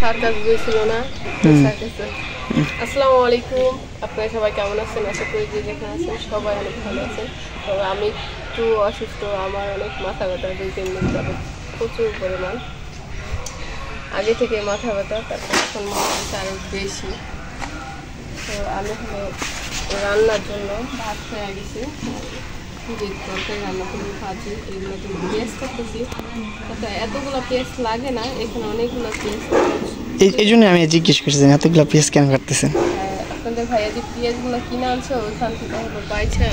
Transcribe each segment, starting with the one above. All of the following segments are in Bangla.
সার্কাস গিয়েছিল না সার্কাসে। আসসালামু আলাইকুম, আপনারা সবাই কেমন আছেন? আশা করি যে যেখানে আছেন সবাই অনেক ভালো আছেন। তবে আমি একটু অসুস্থ, আমার অনেক মাথা ব্যথা 2-3 দিন যাবে, প্রচুর পরিমাণ। আগে থেকে মাথা ব্যথা, তারপর এখন মনে হচ্ছে আরও বেশি। তো আমি হলো রান্নার জন্য ভাত হয়ে গেছি, তরকারি রান্না করবো, ভাজি, এগুলো তো পেঁয়াজ করতেছি। এতগুলো পেঁয়াজ লাগে না, এখানে অনেকগুলো পেঁয়াজ। এই জন্য আমি জিজ্ঞেস করছি এতগুলো পেঁয়াজ কেন কাটতেছেন? আপনাদের ভাইয়া যে পেঁয়াজগুলো কিনে আনছে ওইখান থেকে হলো বাইছা,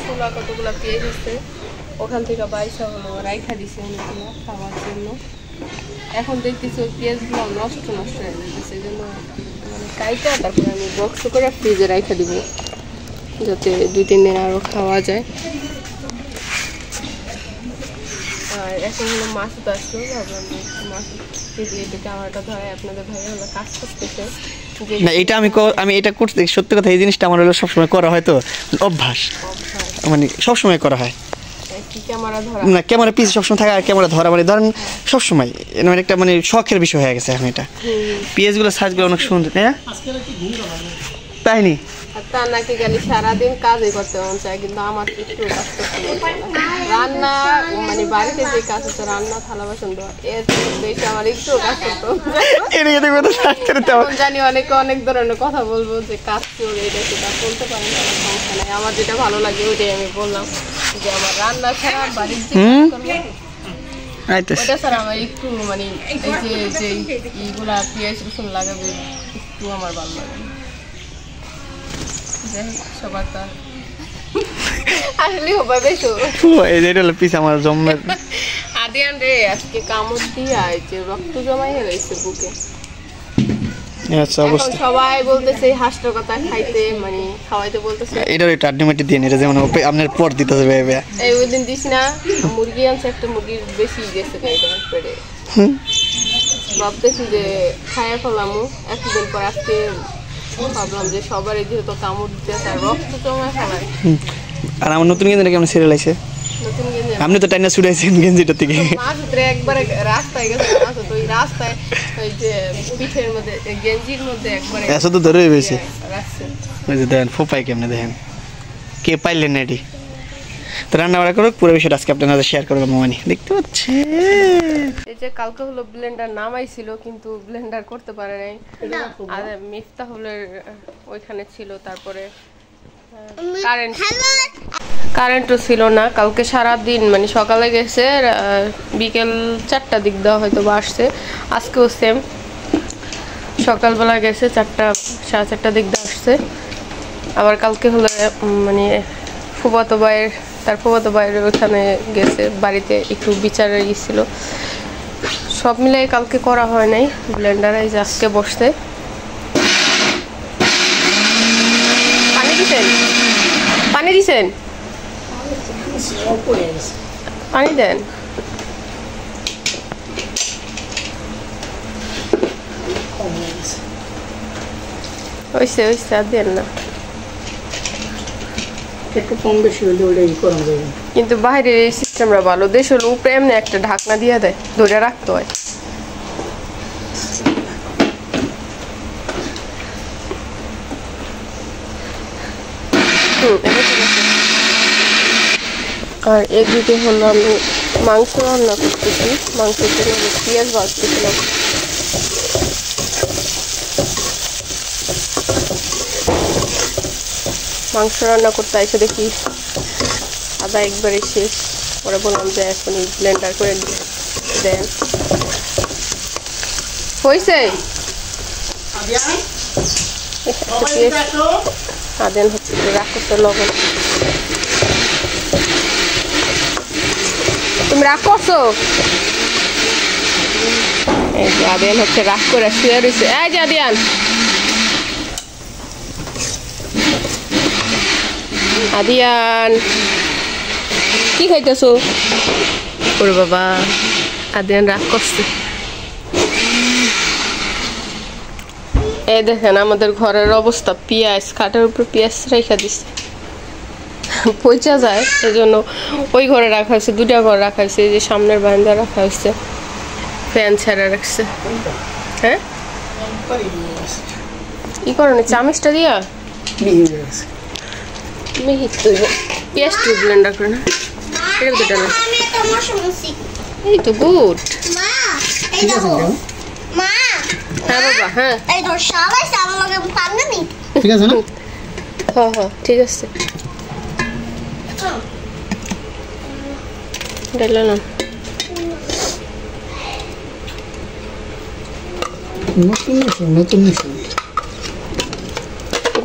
ছোলা কতগুলো পেঁয়াজ আসছে ওখান থেকে বাইছা হলো রাইখা দিছে অনেকগুলো খাওয়ার জন্য। এখন দেখতেছি ওই পেঁয়াজগুলো নষ্ট হয়ে যাচ্ছে, এই জন্য মানে কাইটা তারপরে আমি বক্স করে ফ্রিজে রাইখা দিব, যাতে 2-3 দিন আরও খাওয়া যায়। আর এখন হলো মাছ তো আসলো, ভাবলাম যে মাছ একটু ক্যামেরাটা ধরে আপনাদের ভাইয়া হলো কাজ করতেছে। না, এটা আমি এটা করতে সত্যি কথা, এই জিনিসটা আমার হলো সবসময় করা হয়, তো অভ্যাস, মানে সবসময় করা হয় না। ক্যামেরা পিছে সবসময় থাকা আর ক্যামেরা ধরা মানে ধরেন সবসময় মানে একটা মানে শখের বিষয় হয়ে গেছে এখন। এটা পেঁয়াজগুলো সাইজগুলো অনেক সুন্দর, তাই নি? তা নাকি গেলে সারাদিন কাজই করতে মন চায়, কিন্তু আমার একটু কাজ করতে মন চায় না। রান্না মানে বাড়িতে যে কাজ হচ্ছে, রান্না থালা বাসন ধোয়া, এর বেশি আমার একটু কাজ করতে জানি। অনেকে অনেক ধরনের কথা বলবো যে কাজ চলে, এটা সেটা বলতে পারেন, সমস্যা নাই। আমার যেটা ভালো লাগে ওইটাই আমি বললাম, যে আমার রান্না ছাড়া বাড়ির যে ওটা ছাড়া আমার একটু মানে এই যে এইগুলা পেঁয়াজ রসুন লাগাবে একটু আমার ভালো লাগে। সবার তো আসলে হবে আমার জন্মের আদিয়ান রে আজকে কামড় দিয়া যে রক্ত জমাই রয়েছে বুকে। সবাই বলতেছে হাঁসটার কথা খাইতে, মানে খাওয়াইতে বলতেছে। এটার একটু আড্ডিমাটি দিন, এটা যেমন আপনার পর দিতে হবে। এই ওই দিন দিস না, মুরগি আনছে একটা, মুরগির বেশি গেছে পেটে। ভাবতেছি যে খাইয়া ফেলামু একদিন পর। আজকে ভাবলাম যে সবার যেহেতু কামড় দিতে তার রক্ত জমা ফেলায়। আর আমার নতুন গেঞ্জিটা কেমন সিরিয়াল আছে? আপনি তো টাইনা ছুটাইছেন গেঞ্জিটা থেকে। মাছ ধরে একবারে রাস্তায় গেছে, মাছ তো ওই রাস্তায় ওই যে পিঠের মধ্যে গেঞ্জির মধ্যে একবারে এসে তো ধরে বেশি রাখছে। ওই যে দেখেন ফোপাই কেমনে, দেখেন কে পাইলেন না এটি। তো রান্না বাড়া করুক, পুরো বিষয়টা আজকে আপনার সাথে শেয়ার করবো। মামানি দেখতে পাচ্ছে এই যে কালকে হলো ব্লেন্ডার নামাইছিল, কিন্তু ব্লেন্ডার করতে পারে নাই। আর মিফতাহুলের ওইখানে ছিল, তারপরে কারেন্টও ছিল না কালকে সারাদিন, মানে সকালে গেছে, বিকেল 4টার দিক দেওয়া হয়তো আসছে। আজকেও সেম, সকালবেলা গেছে 4টা দিক দিয়ে আসছে। আবার কালকে হলো মানে ফুফাতো ভাইয়ের ওখানে গেছে, বাড়িতে একটু বিচারের ছিল। সব মিলাই কালকে করা হয় নাই ব্লেন্ডারে। এই যে আজকে বসতে পানি দিছেন পানি দেন। ওইসে আর দেন না, কিন্তু বাইরের এই সিস্টেমটা ভালো। দেশ হলো উপরে এমনি একটা ঢাকনা দিয়ে দেয়, ধরে রাখতে হয়। আর এদিকে হলো আমি মাংস রান্না করতেছি, মাংসের জন্য আমি পেঁয়াজ ভাজতেছিলাম। মাংস রান্না করতে এসে দেখি আদা একবারে শেষ, পরে বললাম যে এখন ব্লেন্ডার করে দেন। হয়েছে আদেন হচ্ছে রাখো তো লবণ, তুমি রাগ করছো। এই যে আদিয়ান হচ্ছে রাগ করে শুয়ে রয়েছে। এই যে আদিয়ান কি খাইতেছো? ওরে বাবা, আদিয়ান রাগ করছে। এই দেখেন আমাদের ঘরের অবস্থা, পেঁয়াজ খাটের উপর পেঁয়াজ রেখে দিচ্ছে, পচা যায়, এই জন্য ওই ঘরে রাখা হয়েছে। 2টা ঘর রাখা হয়েছে, যে সামনের বারান্দা রাখা হয়েছে, ফ্যান ছেড়ে রাখছে। হ্যাঁ ই করো না চামচটা দিয়া মিহি তৈব পেঁয়াজটা ব্লেন্ডার করে না এটা দুটো না এই তো গুড হ্যাঁ বাবা হ্যাঁ ঠিক আছে না হ্যাঁ হ্যাঁ ঠিক আছে ডাইলা না নতুন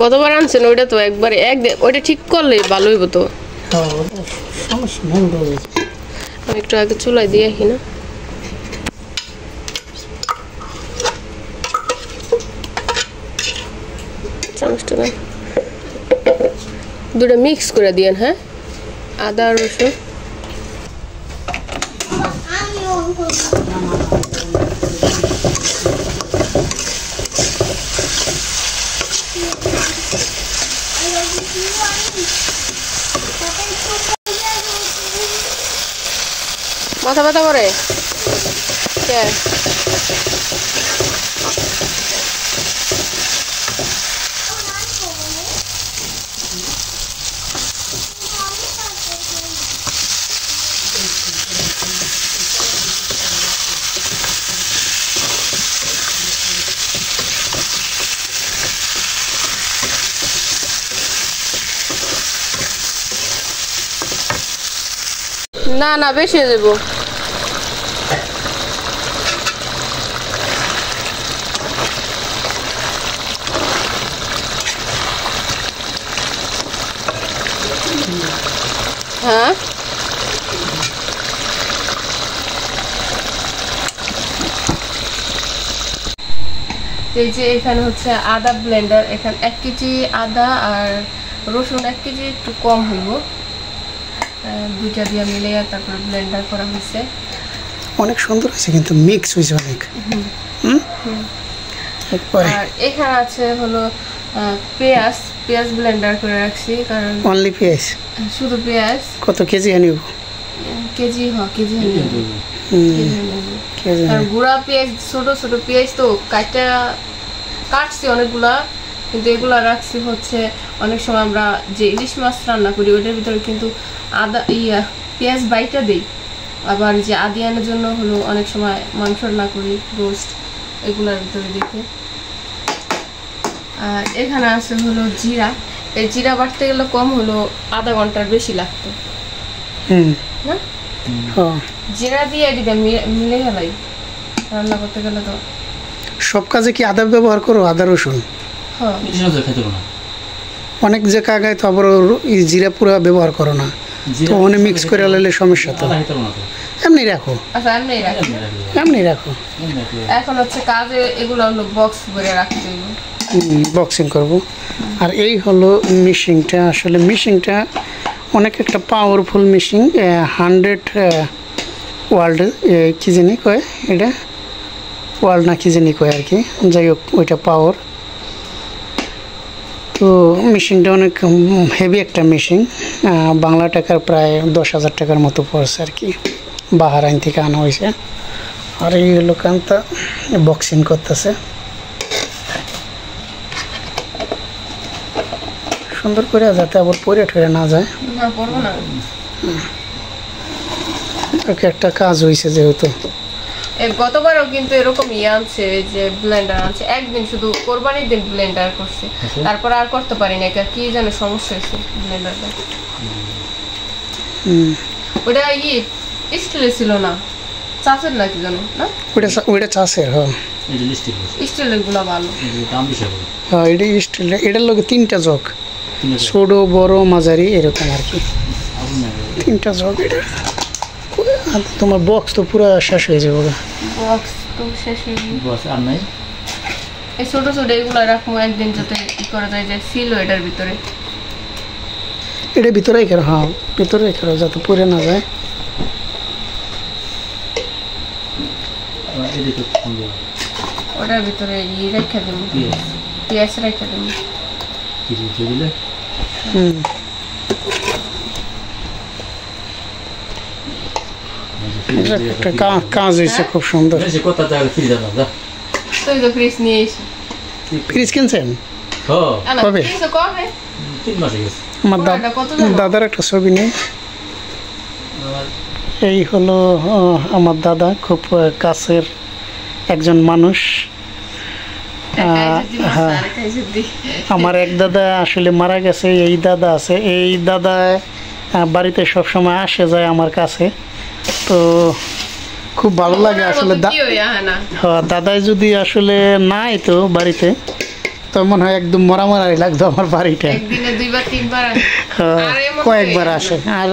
কতবার আনছেন ওইটা তো একবারে ওইটা ঠিক করলে ভালো হইব তো আমি একটু আগে চুলায় দিয়ে আসি না চামচটা দেন দুটো মিক্স করে দিয়েন হ্যাঁ আদা রসুন মাথা ব্যথা করে না না বেশি হয়ে যাবো হ্যাঁ এই যে এখানে হচ্ছে আদা ব্লেন্ডার এখানে 1 কেজি আদা আর রসুন 1 কেজি একটু কম হইব দুইটা দিয়ে মিলে তারপর ব্লেন্ডার করা হয়েছে অনেক সুন্দর হয়েছে কিন্তু মিক্স হয়েছে অনেক আর এখানে আছে হলো পেঁয়াজ ব্লেন্ডার করে রাখছি কারণ অনলি পেঁয়াজ শুধু পেঁয়াজ কত কেজি আনিব কেজি আর গুঁড়া পেঁয়াজ ছোট ছোট পেঁয়াজ তো কাটছি অনেকগুলা কিন্তু এগুলা রাখছি হচ্ছে অনেক সময় আমরা যে ইলিশ মাছ রান্না করি ওটার ভিতরে কিন্তু আদা পেঁয়াজ বাইটা দিই আবার যে আদিয়ানের জন্য হলো অনেক সময় মাংস রান্না করি রোস্ট এগুলার ভিতরে দেখি আর এখানে আছে হলো জিরা এই জিরা বাটতে গেলে কম হলো আধা ঘন্টার বেশি লাগতো না জিরা দিয়ে এদিকে মিলে গেলাই রান্না করতে গেলে তো সব কাজে কি আদা ব্যবহার করো আদা রসুন হ্যাঁ অনেক যে কাগায় তো আবার জিরা পুরো ব্যবহার করো না তো অনেক মিক্স করে লাইলে সমস্যা তো এমনি রাখো আচ্ছা এমনি রাখো এখন হচ্ছে কাজে এগুলো হলো বক্স করে রাখতে হইব বক্সিং করব আর এই হলো মেশিনটা আসলে মেশিনটা অনেক একটা পাওয়ারফুল মেশিন 100 ওয়ার্ল্ড কি জানি কয় এটা ওয়ার্ল্ড না কি জানি কয় আর কি যাই হোক ওইটা পাওয়ার তো মেশিনটা অনেক হেভি একটা মেশিন বাংলা টাকার প্রায় 10,000 টাকার মতো পড়ছে আর কি বাহারাইন থেকে আনা হয়েছে আর এই হলো কান্তা বক্সিং করতেছে সুন্দর করে যাতে আবার পরে ঠরে না যায় না পড়বো না একটা কাজ হয়েছে যেহেতু গতবারও কিন্তু এরকম আনছে যে ব্লেন্ডার আনছে একদিন শুধু কোরবানির দিন ব্লেন্ডার করছে তারপর আর করতে পারি না কি যেন সমস্যা হয়েছে ব্লেন্ডারটা ওটা স্টিলের ছিল না চাষের নাকি জানো না ওইটা চাষের হ্যাঁ স্টিলের গুলা ভালো হ্যাঁ এটা স্টিলের এটার লোক 3টা জগ ছোট বড় মাঝারি এরকম আর কি 3টা জগ এটা তোমার বক্স তো পুরো শেষ হয়ে যাবে বক্স তো শেষ হয়ে বক্স আর নাই এই ছোট ছোট এগুলো রাখবো একদিন যাতে করা যায় যে সিল এটার ভিতরে এটার ভিতরেই করো হ্যাঁ ভিতরেই করো যাতে পড়ে না যায় ওটার ভিতরে রেখে দেবো পেঁয়াজ রেখে দেবো একটা কাজ হয়েছে খুব সুন্দর তো তুই তো ফ্রিজ নিয়ে এসে ফ্রিজ কিনছেন কবে? কবে 3 মাস হয়ে গেছে। আমার পুরাটা কত জানো? দাদার একটা ছবি নেই। আমার এই হলো আমার দাদা, খুব কাছের একজন মানুষ। হ্যাঁ, আমার এক দাদা আসলে মারা গেছে, এই দাদা আছে। এই দাদা বাড়িতে সব সময় আসে যায় আমার কাছে, তো খুব ভালো লাগে আসলে। হ্যাঁ, দাদাই যদি আসলে নাই তো বাড়িতে, তো মনে হয় একদম মরামরাই লাগতো আমার বাড়িটা। একদিনে 2বার 3বার কয়েকবার আসে, আর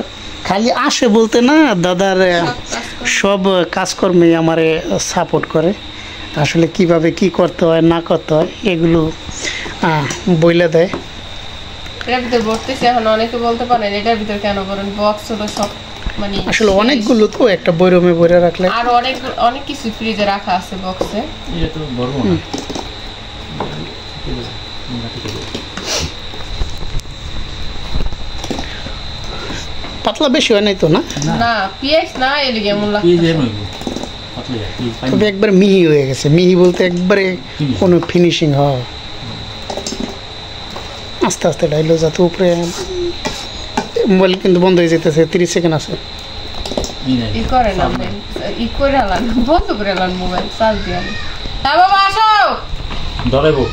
খালি আসে বলতে না, দাদার সব কাজকর্মে আমারে সাপোর্ট করে। আসলে কিভাবে কি করতে হয় না করতে হয় এগুলো বইলে দেয়। এটার ভিতর ভরতেছি, এখন অনেকে বলতে পারেন এটার ভিতর কেন করেন, বক্স হলো সব মানে আসলে অনেকগুলো তো একটা বইরমে বইরে রাখলে, আর অনেক অনেক কিছু ফ্রিজে রাখা আছে বক্সে। এটা তো বড় না। পাতলা বেশি হয় নাই তো না? না পিএস না এলে কেমন কি লাগছে। যে নইবো পাতলা কি পাই তবে একবার মিহি হয়ে গেছে। মিহি বলতে একবারে কোনো ফিনিশিং হয়, আস্তে আস্তে ডাইলো যাতে উপরে। মোবাইল কিন্তু বন্ধ হয়ে যেতেছে, 30 সেকেন্ড আছে। ই করে না ই করে আলান, বন্ধ করে আলান মোবাইল চার্জ দিয়ে। হ্যাঁ বাবা আসো। ধরাইবো